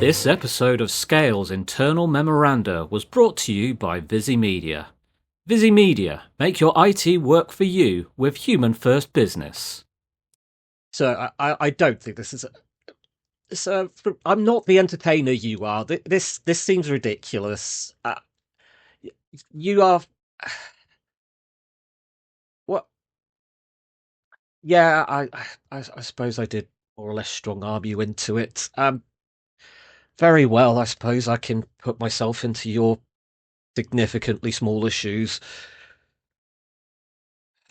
This episode of Scale's Internal Memoranda was brought to you by Visi Media. Visi Media, make your IT work for you with human first business. So I don't think this is. So I'm not the entertainer you are. This seems ridiculous. You are. What? Yeah, I suppose I did more or less strong arm you into it. Very well. I suppose I can put myself into your significantly smaller shoes.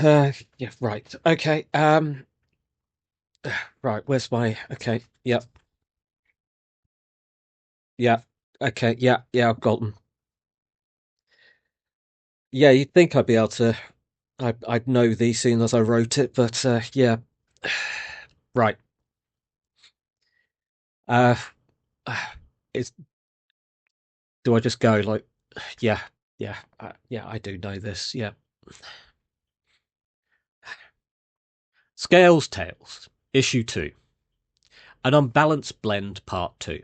Yeah, right. Okay. Right. Where's my? Okay. Yep. Yeah. Okay. Yeah. Yeah. I've got them. Yeah, you'd think I'd be able to. I'd know these soon as I wrote it, but yeah. Right. Uh, it's. Do I just go like, yeah, yeah, yeah? I do know this. Yeah. Scales Tales, Issue 2, An Unbalanced Blend, Part 2,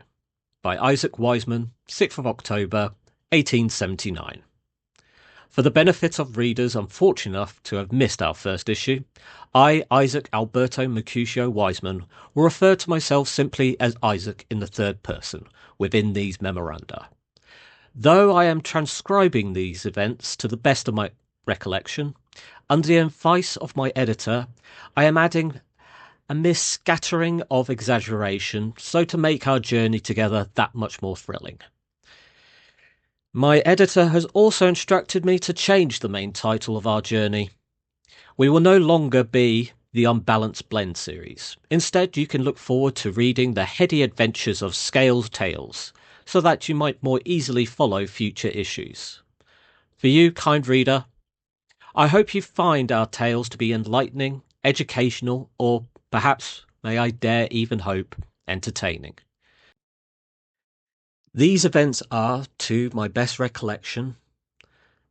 by Isaac Wiseman, 6th of October, 1879. For the benefit of readers unfortunate enough to have missed our first issue, I, Isaac Alberto Mercutio Wiseman, will refer to myself simply as Isaac in the third person within these memoranda. Though I am transcribing these events to the best of my recollection, under the advice of my editor, I am adding a mere scattering of exaggeration so to make our journey together that much more thrilling. My editor has also instructed me to change the main title of our journey. We will no longer be the Unbalanced Blend series. Instead, you can look forward to reading the heady adventures of Scales Tales, so that you might more easily follow future issues. For you, kind reader, I hope you find our tales to be enlightening, educational, or perhaps, may I dare even hope, entertaining. These events are, to my best recollection,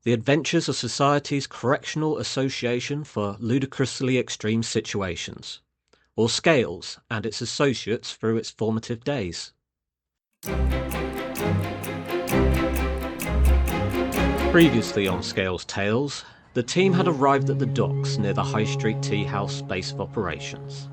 the adventures of Society's Correctional Association for Ludicrously Extreme Situations, or Scales and its associates through its formative days. Previously on Scales Tales, the team had arrived at the docks near the High Street Tea House base of operations.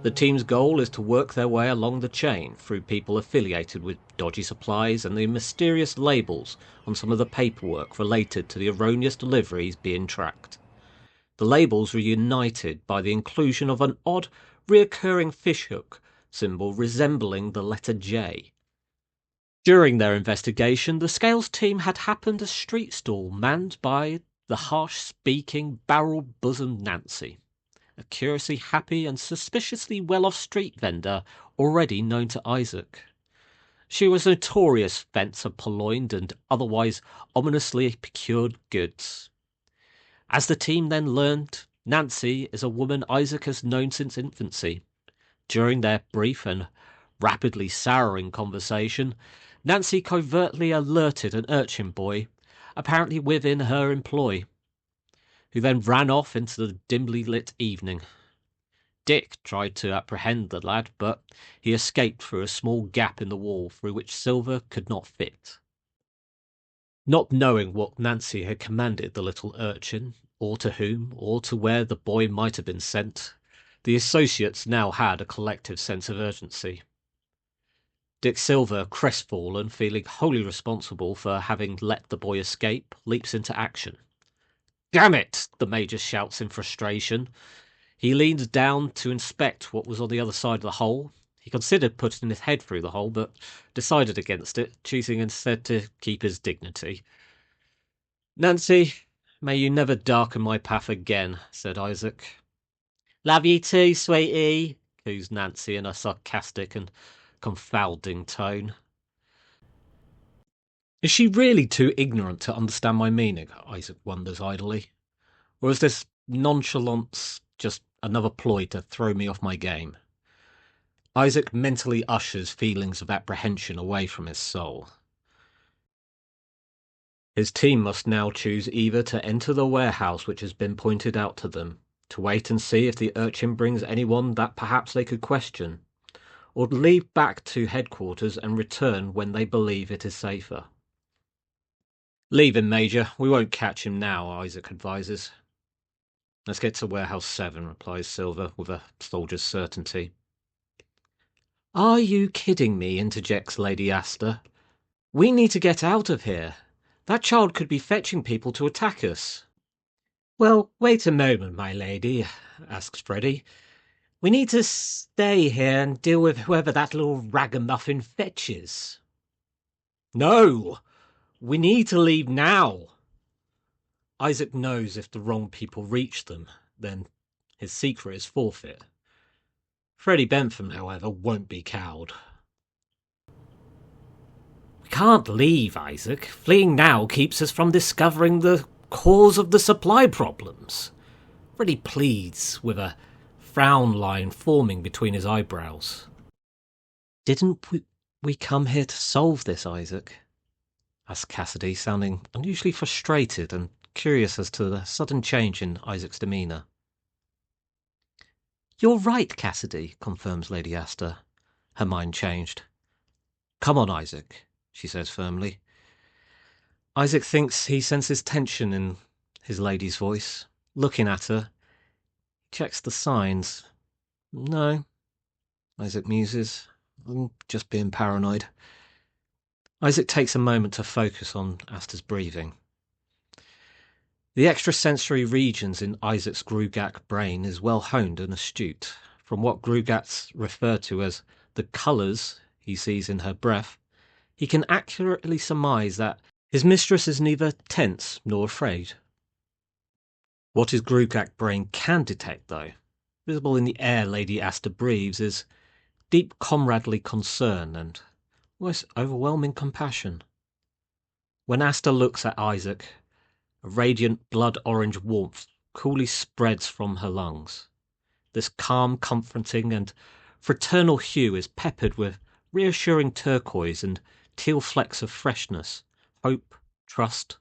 The team's goal is to work their way along the chain through people affiliated with dodgy supplies and the mysterious labels on some of the paperwork related to the erroneous deliveries being tracked. The labels were united by the inclusion of an odd, reoccurring fishhook symbol resembling the letter J. During their investigation, the Scales team had happened a street stall manned by the harsh-speaking, barrel-bosomed Nancy, a curiously happy and suspiciously well-off street vendor already known to Isaac. She was a notorious fence of purloined and otherwise ominously procured goods. As the team then learned, Nancy is a woman Isaac has known since infancy. During their brief and rapidly souring conversation, Nancy covertly alerted an urchin boy, apparently within her employ, who then ran off into the dimly lit evening. Dick tried to apprehend the lad, but he escaped through a small gap in the wall through which Silver could not fit. Not knowing what Nancy had commanded the little urchin, or to whom, or to where the boy might have been sent, the associates now had a collective sense of urgency. Dick Silver, crestfallen, feeling wholly responsible for having let the boy escape, leaps into action. "Damn it!" the Major shouts in frustration. He leans down to inspect what was on the other side of the hole. He considered putting his head through the hole, but decided against it, choosing instead to keep his dignity. "Nancy, may you never darken my path again," said Isaac. "Love you too, sweetie," coos Nancy in a sarcastic and confounding tone. Is she really too ignorant to understand my meaning? Isaac wonders idly. Or is this nonchalance just another ploy to throw me off my game? Isaac mentally ushers feelings of apprehension away from his soul. His team must now choose either to enter the warehouse which has been pointed out to them, to wait and see if the urchin brings anyone that perhaps they could question, or leave back to headquarters and return when they believe it is safer. Leave him, Major. We won't catch him now, Isaac advises. Let's get to Warehouse 7, replies Silver with a soldier's certainty. Are you kidding me, interjects Lady Asta. We need to get out of here. That child could be fetching people to attack us. Well, wait a moment, my lady, asks Freddy. We need to stay here and deal with whoever that little ragamuffin fetches. No! We need to leave now! Isaac knows if the wrong people reach them, then his secret is forfeit. Freddie Bentham, however, won't be cowed. We can't leave, Isaac. Fleeing now keeps us from discovering the cause of the supply problems. Freddie pleads, with a frown line forming between his eyebrows. Didn't we come here to solve this, Isaac? Asked Cassidy, sounding unusually frustrated and curious as to the sudden change in Isaac's demeanour. You're right, Cassidy, confirms Lady Asta. Her mind changed. Come on, Isaac, she says firmly. Isaac thinks he senses tension in his lady's voice. Looking at her, he checks the signs. No, Isaac muses. I'm just being paranoid. Isaac takes a moment to focus on Asta's breathing. The extrasensory regions in Isaac's Grugak brain is well honed and astute. From what Grugats refer to as the colours he sees in her breath, he can accurately surmise that his mistress is neither tense nor afraid. What his Grugak brain can detect, though, visible in the air Lady Asta breathes, is deep comradely concern and almost overwhelming compassion. When Asta looks at Isaac, a radiant blood-orange warmth coolly spreads from her lungs. This calm, comforting, and fraternal hue is peppered with reassuring turquoise and teal flecks of freshness, hope, trust,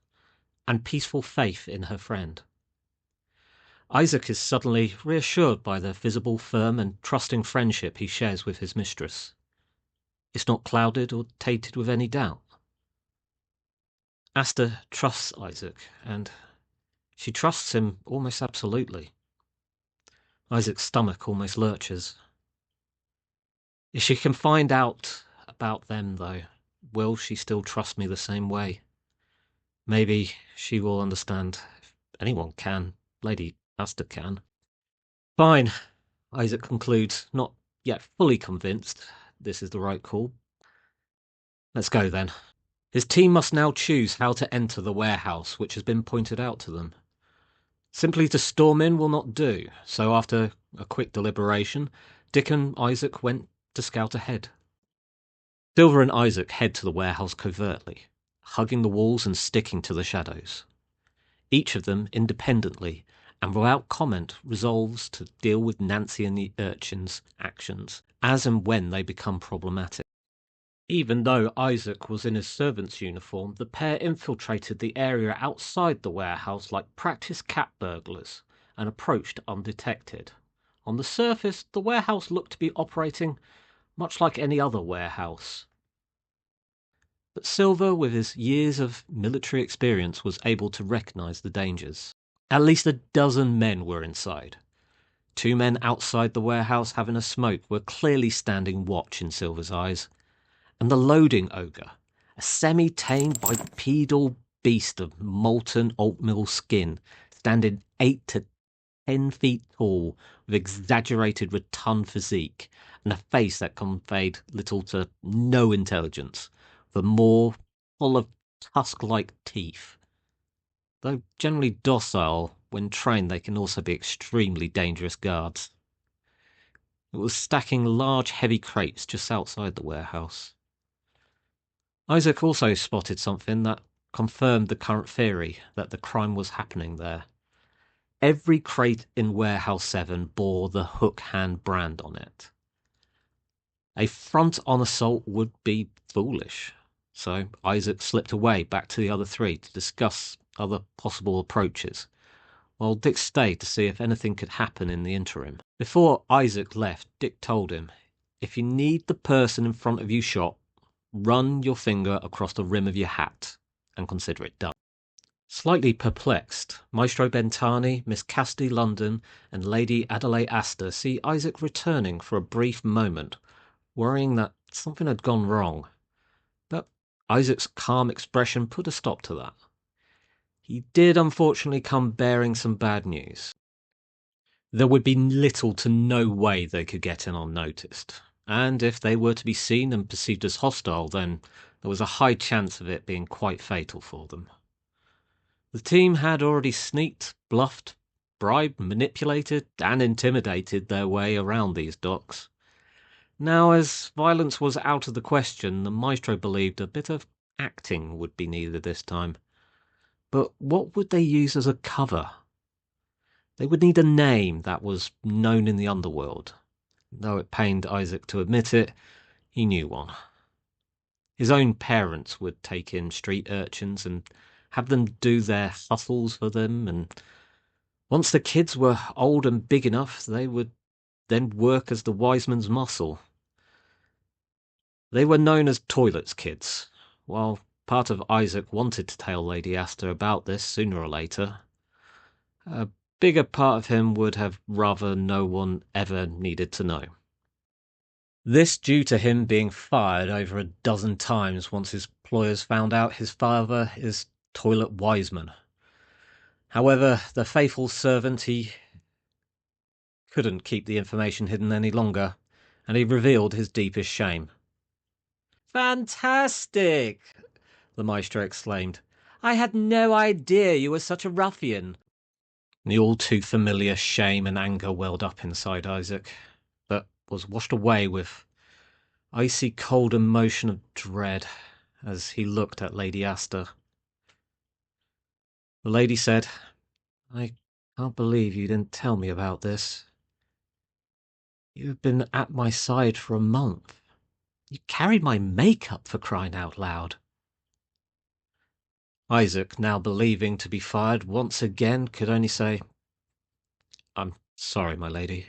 and peaceful faith in her friend. Isaac is suddenly reassured by the visible, firm, and trusting friendship he shares with his mistress. It's not clouded or tainted with any doubt. Asta trusts Isaac, and she trusts him almost absolutely. Isaac's stomach almost lurches. If she can find out about them, though, will she still trust me the same way? Maybe she will understand. If anyone can, Lady Asta can. Fine, Isaac concludes, not yet fully convinced this is the right call. Let's go then. His team must now choose how to enter the warehouse which has been pointed out to them. Simply to storm in will not do, so after a quick deliberation, Dick and Isaac went to scout ahead. Silver and Isaac head to the warehouse covertly, hugging the walls and sticking to the shadows. Each of them independently and without comment resolves to deal with Nancy and the urchins' actions as and when they become problematic. Even though Isaac was in his servant's uniform, the pair infiltrated the area outside the warehouse like practiced cat burglars and approached undetected. On the surface, the warehouse looked to be operating much like any other warehouse. But Silver, with his years of military experience, was able to recognize the dangers. At least a dozen men were inside. 2 men outside the warehouse having a smoke were clearly standing watch in Silver's eyes. And the loading ogre, a semi-tamed bipedal beast of molten oatmeal skin, standing 8 to 10 feet tall, with exaggerated rotund physique, and a face that conveyed little to no intelligence, but more full of tusk-like teeth. Though generally docile, when trained they can also be extremely dangerous guards. It was stacking large heavy crates just outside the warehouse. Isaac also spotted something that confirmed the current theory that the crime was happening there. Every crate in Warehouse 7 bore the Hook Hand brand on it. A front-on assault would be foolish, so Isaac slipped away back to the other 3 to discuss other possible approaches, while Dick stayed to see if anything could happen in the interim. Before Isaac left, Dick told him, if you need the person in front of you shot, run your finger across the rim of your hat and consider it done. Slightly perplexed, Maestro Bentani, Miss Cassidy London, and Lady Adelaide Astor see Isaac returning for a brief moment, worrying that something had gone wrong. But Isaac's calm expression put a stop to that. He did unfortunately come bearing some bad news. There would be little to no way they could get in unnoticed, and if they were to be seen and perceived as hostile, then there was a high chance of it being quite fatal for them. The team had already sneaked, bluffed, bribed, manipulated, and intimidated their way around these docks. Now, as violence was out of the question, the maestro believed a bit of acting would be needed this time. But what would they use as a cover? They would need a name that was known in the underworld. Though it pained Isaac to admit it, he knew one. His own parents would take in street urchins and have them do their hustles for them, and once the kids were old and big enough, they would then work as the wise man's muscle. They were known as Toilets Kids. While part of Isaac wanted to tell Lady Astor about this sooner or later, a bigger part of him would have rather no one ever needed to know. This due to him being fired over a dozen times once his employers found out his father is Toilet Wiseman. However, the faithful servant, he couldn't keep the information hidden any longer, and he revealed his deepest shame. "Fantastic!" the maestro exclaimed. "I had no idea you were such a ruffian." The all-too-familiar shame and anger welled up inside Isaac, but was washed away with icy cold emotion of dread as he looked at Lady Astor. The lady said, "I can't believe you didn't tell me about this. You have been at my side for a month. You carried my makeup, for crying out loud." Isaac, now believing to be fired once again, could only say, "I'm sorry, my lady,"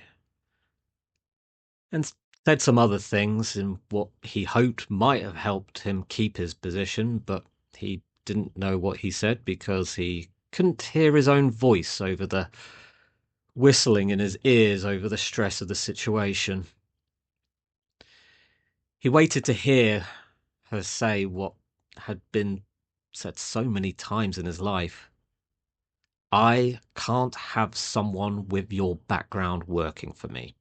and said some other things in what he hoped might have helped him keep his position, but he didn't know what he said because he couldn't hear his own voice over the whistling in his ears over the stress of the situation. He waited to hear her say what had been said so many times in his life. "I can't have someone with your background working for me.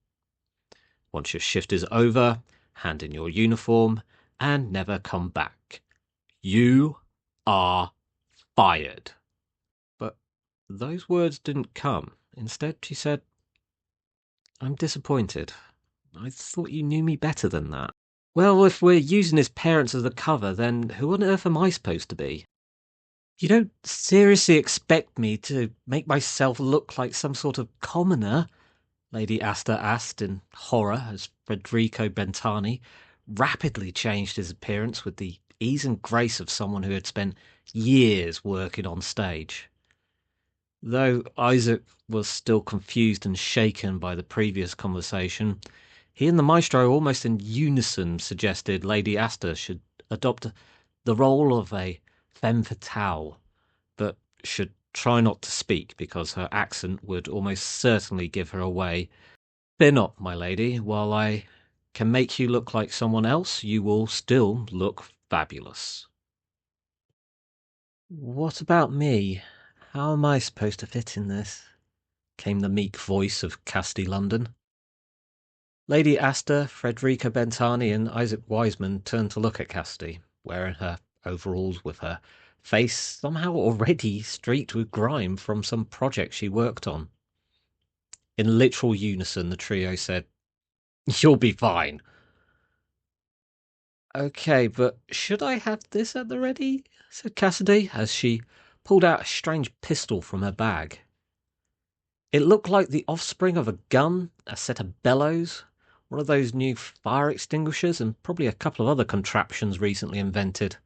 Once your shift is over, hand in your uniform and never come back. You are fired." But those words didn't come. Instead, she said, "I'm disappointed. I thought you knew me better than that." "Well, if we're using his parents as the cover, then who on earth am I supposed to be?" "You don't seriously expect me to make myself look like some sort of commoner?" Lady Astor asked in horror as Federico Bentani rapidly changed his appearance with the ease and grace of someone who had spent years working on stage. Though Isaac was still confused and shaken by the previous conversation, he and the maestro almost in unison suggested Lady Astor should adopt the role of a femme fatale, but should try not to speak because her accent would almost certainly give her away. "Fear not, my lady. While I can make you look like someone else, you will still look fabulous." "What about me? How am I supposed to fit in this?" came the meek voice of Cassidy London. Lady Astor, Frederica Bentani, and Isaac Wiseman turned to look at Cassidy, wearing her overalls with her face somehow already streaked with grime from some project she worked on. In literal unison, the trio said, "You'll be fine." "Okay, but should I have this at the ready?" said Cassidy, as she pulled out a strange pistol from her bag. It looked like the offspring of a gun, a set of bellows, one of those new fire extinguishers, and probably a couple of other contraptions recently invented,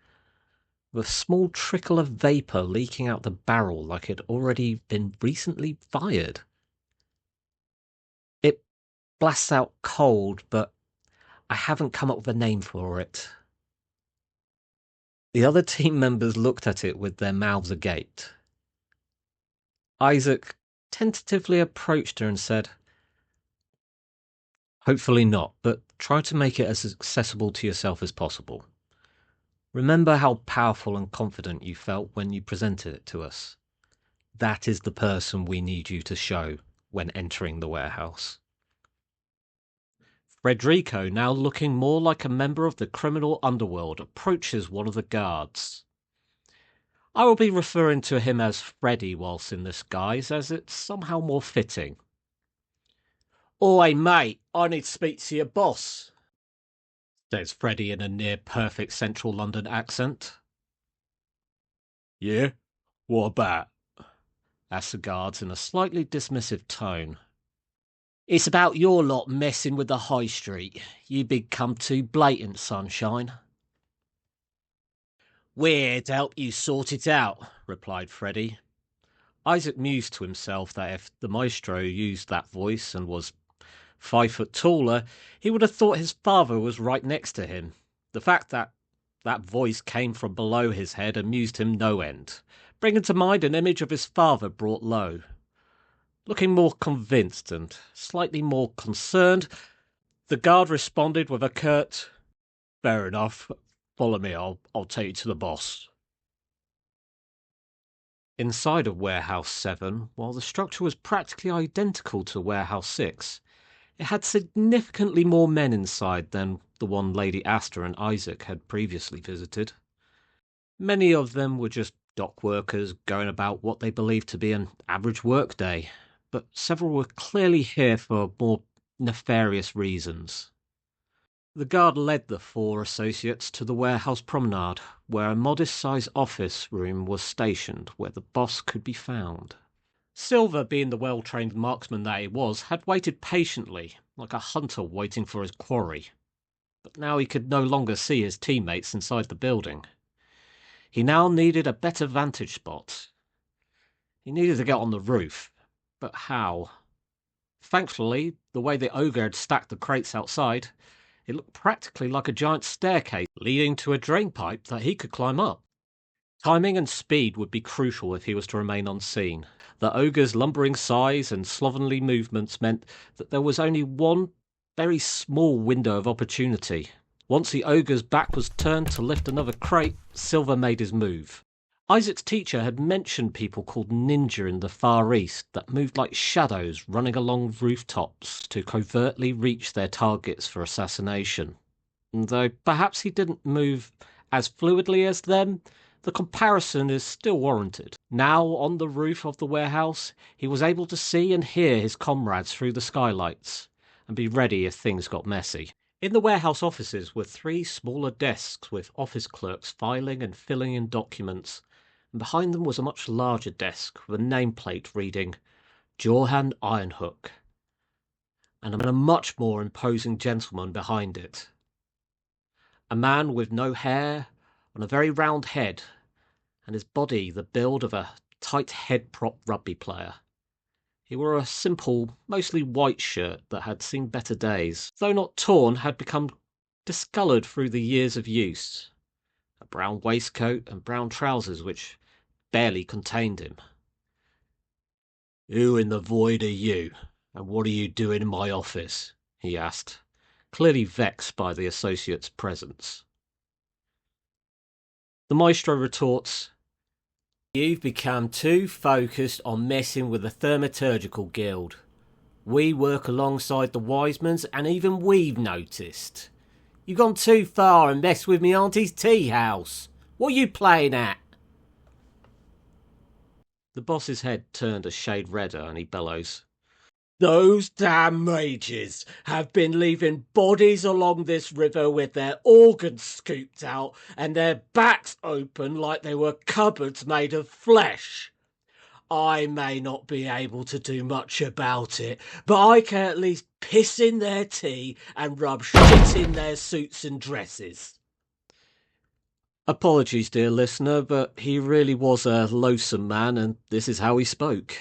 with a small trickle of vapour leaking out the barrel like it had already been recently fired. It blasts out cold, but I haven't come up with a name for it. The other team members looked at it with their mouths agape. Isaac tentatively approached her and said, "Hopefully not, but try to make it as accessible to yourself as possible. Remember how powerful and confident you felt when you presented it to us. That is the person we need you to show when entering the warehouse." Frederico, now looking more like a member of the criminal underworld, approaches one of the guards. I will be referring to him as Freddy whilst in this guise, as it's somehow more fitting. "Oi, mate, I need to speak to your boss," says Freddy in a near-perfect central London accent. "Yeah? What about?" asks the guards in a slightly dismissive tone. "It's about your lot messing with the high street. You become too blatant, sunshine." "We're here to help you sort it out," replied Freddy. Isaac mused to himself that if the maestro used that voice and was 5 foot taller, he would have thought his father was right next to him. The fact that that voice came from below his head amused him no end, bringing to mind an image of his father brought low. Looking more convinced and slightly more concerned, the guard responded with a curt, "Fair enough. Follow me, I'll take you to the boss." Inside of Warehouse 7, while the structure was practically identical to Warehouse 6, it had significantly more men inside than the one Lady Asta and Isaac had previously visited. Many of them were just dock workers going about what they believed to be an average workday, but several were clearly here for more nefarious reasons. The guard led the 4 associates to the warehouse promenade, where a modest-sized office room was stationed where the boss could be found. Silver, being the well-trained marksman that he was, had waited patiently, like a hunter waiting for his quarry. But now he could no longer see his teammates inside the building. He now needed a better vantage spot. He needed to get on the roof. But how? Thankfully, the way the ogre had stacked the crates outside, it looked practically like a giant staircase leading to a drain pipe that he could climb up. Timing and speed would be crucial if he was to remain unseen. The ogre's lumbering size and slovenly movements meant that there was only one very small window of opportunity. Once the ogre's back was turned to lift another crate, Silver made his move. Isaac's teacher had mentioned people called ninja in the Far East that moved like shadows running along rooftops to covertly reach their targets for assassination. Though perhaps he didn't move as fluidly as them, the comparison is still warranted. Now, on the roof of the warehouse, he was able to see and hear his comrades through the skylights, and be ready if things got messy. In the warehouse offices were 3 smaller desks with office clerks filing and filling in documents, and behind them was a much larger desk with a nameplate reading Johann Ironhook, and a much more imposing gentleman behind it. A man with no hair, on a very round head, and his body the build of a tight head prop rugby player. He wore a simple, mostly white shirt that had seen better days, though not torn, had become discoloured through the years of use. A brown waistcoat and brown trousers which barely contained him. "Who in the void are you, and what are you doing in my office?" he asked, clearly vexed by the associate's presence. The maestro retorts, "You've become too focused on messing with the Thaumaturgical Guild. We work alongside the Wisemans, and even we've noticed. You've gone too far and messed with me auntie's tea house. What are you playing at?" The boss's head turned a shade redder and he bellows, "Those damn mages have been leaving bodies along this river with their organs scooped out and their backs open like they were cupboards made of flesh. I may not be able to do much about it, but I can at least piss in their tea and rub shit in their suits and dresses." Apologies, dear listener, but he really was a loathsome man, and this is how he spoke.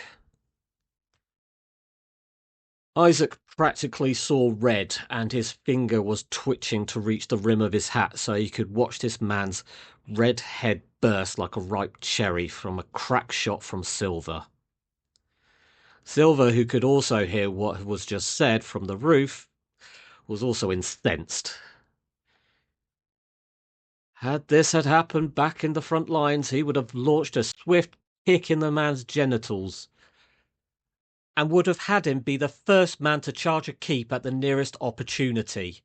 Isaac practically saw red, and his finger was twitching to reach the rim of his hat so he could watch this man's red head burst like a ripe cherry from a crack shot from Silver. Silver, who could also hear what was just said from the roof, was also incensed. Had this had happened back in the front lines, he would have launched a swift kick in the man's genitals and would have had him be the first man to charge a keep at the nearest opportunity.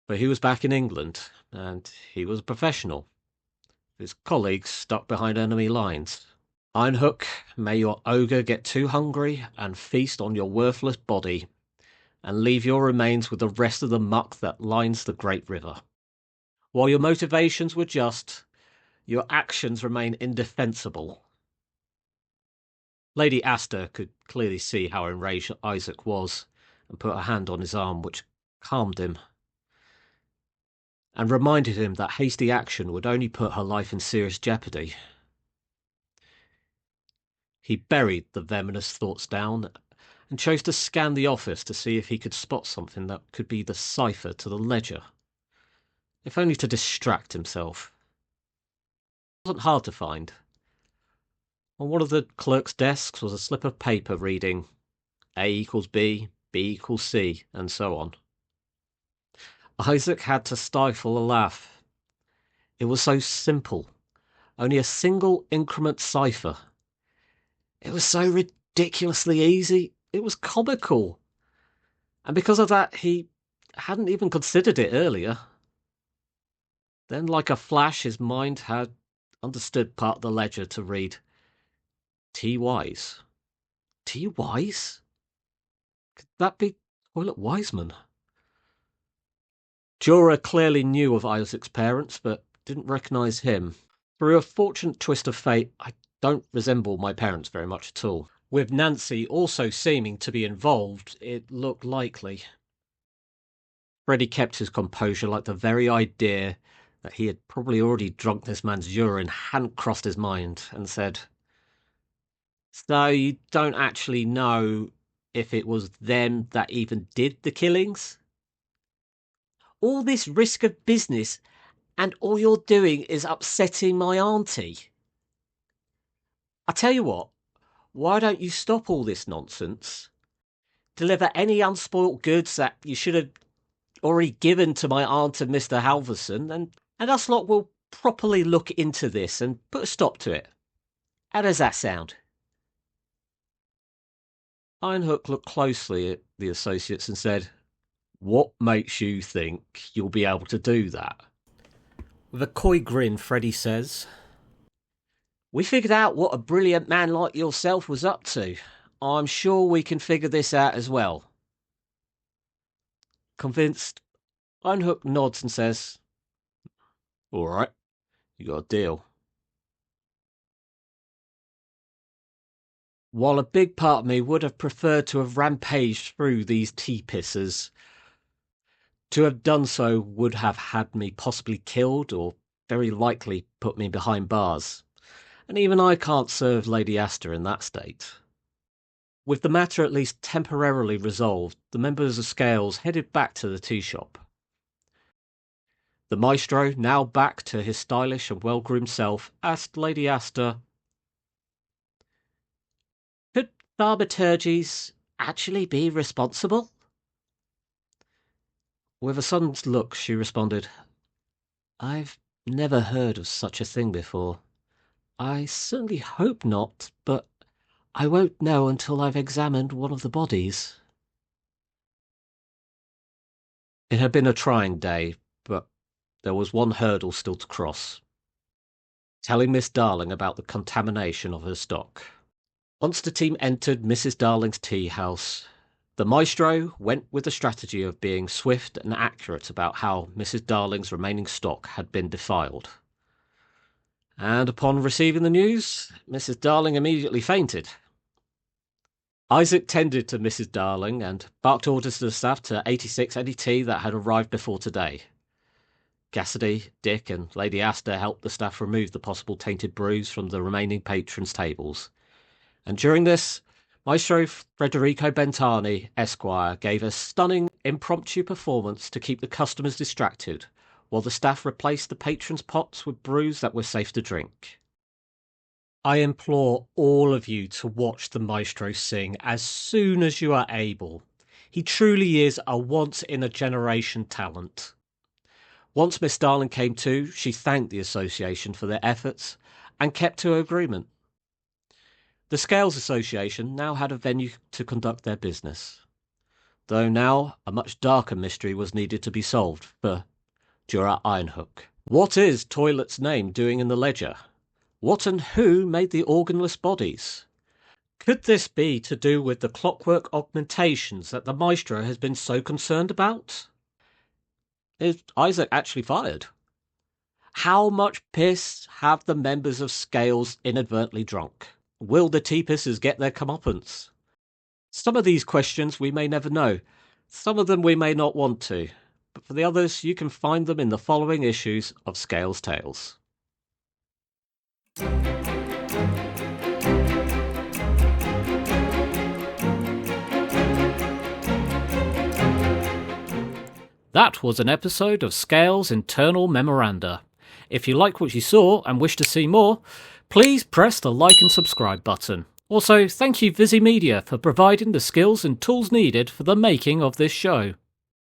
But he was back in England, and he was a professional. His colleagues stuck behind enemy lines. Einhook, may your ogre get too hungry and feast on your worthless body, and leave your remains with the rest of the muck that lines the great river. While your motivations were just, your actions remain indefensible. Lady Asta could clearly see how enraged Isaac was, and put a hand on his arm, which calmed him, and reminded him that hasty action would only put her life in serious jeopardy. He buried the venomous thoughts down, and chose to scan the office to see if he could spot something that could be the cipher to the ledger, if only to distract himself. It wasn't hard to find. On one of the clerk's desks was a slip of paper reading A equals B, B equals C, and so on. Isaac had to stifle a laugh. It was so simple. Only a single increment cipher. It was so ridiculously easy. It was comical. And because of that, he hadn't even considered it earlier. Then, like a flash, his mind had understood part of the ledger to read T. Wise. T. Wise? Could that be Toilet Wiseman? Jorah clearly knew of Isaac's parents, but didn't recognise him. Through a fortunate twist of fate, I don't resemble my parents very much at all. With Nancy also seeming to be involved, it looked likely. Freddie kept his composure like the very idea that he had probably already drunk this man's urine hadn't crossed his mind, and said, "So you don't actually know if it was them that even did the killings? All this risk of business, and all you're doing is upsetting my auntie. I tell you what, why don't you stop all this nonsense? Deliver any unspoilt goods that you should have already given to my aunt and Mr. Halverson, and us lot will properly look into this and put a stop to it. How does that sound?" Einhook looked closely at the associates and said, "What makes you think you'll be able to do that?" With a coy grin, Freddie says, "We figured out what a brilliant man like yourself was up to. I'm sure we can figure this out as well." Convinced, Einhook nods and says, "All right, you got a deal." While a big part of me would have preferred to have rampaged through these tea-pissers, to have done so would have had me possibly killed or very likely put me behind bars, and even I can't serve Lady Asta in that state. With the matter at least temporarily resolved, the members of Scales headed back to the tea shop. The maestro, now back to his stylish and well-groomed self, asked Lady Asta, "Could thaumaturges actually be responsible?" With a sudden look, she responded, "I've never heard of such a thing before. I certainly hope not, but I won't know until I've examined one of the bodies." It had been a trying day, but there was one hurdle still to cross: telling Miss Darling about the contamination of her stock. Once the team entered Mrs. Darling's tea house, the maestro went with the strategy of being swift and accurate about how Mrs. Darling's remaining stock had been defiled. And upon receiving the news, Mrs. Darling immediately fainted. Isaac tended to Mrs. Darling and barked orders to the staff to 86 any tea that had arrived before today. Cassidy, Dick, and Lady Asta helped the staff remove the possible tainted brews from the remaining patrons' tables. And during this, Maestro Federico Bentani, Esquire, gave a stunning impromptu performance to keep the customers distracted, while the staff replaced the patrons' pots with brews that were safe to drink. I implore all of you to watch the Maestro sing as soon as you are able. He truly is a once-in-a-generation talent. Once Miss Darling came to, she thanked the association for their efforts and kept to her agreement. The Scales Association now had a venue to conduct their business, though now a much darker mystery was needed to be solved for Juror Ironhook. What is Toilet's name doing in the ledger? What and who made the organless bodies? Could this be to do with the clockwork augmentations that the Maestro has been so concerned about? Is Isaac actually fired? How much piss have the members of Scales inadvertently drunk? Will the T-pissers get their comeuppance? Some of these questions we may never know. Some of them we may not want to. But for the others, you can find them in the following issues of Scales Tales. That was an episode of Scales Internal Memoranda. If you like what you saw and wish to see more, please press the like and subscribe button. Also, thank you Visi Media for providing the skills and tools needed for the making of this show.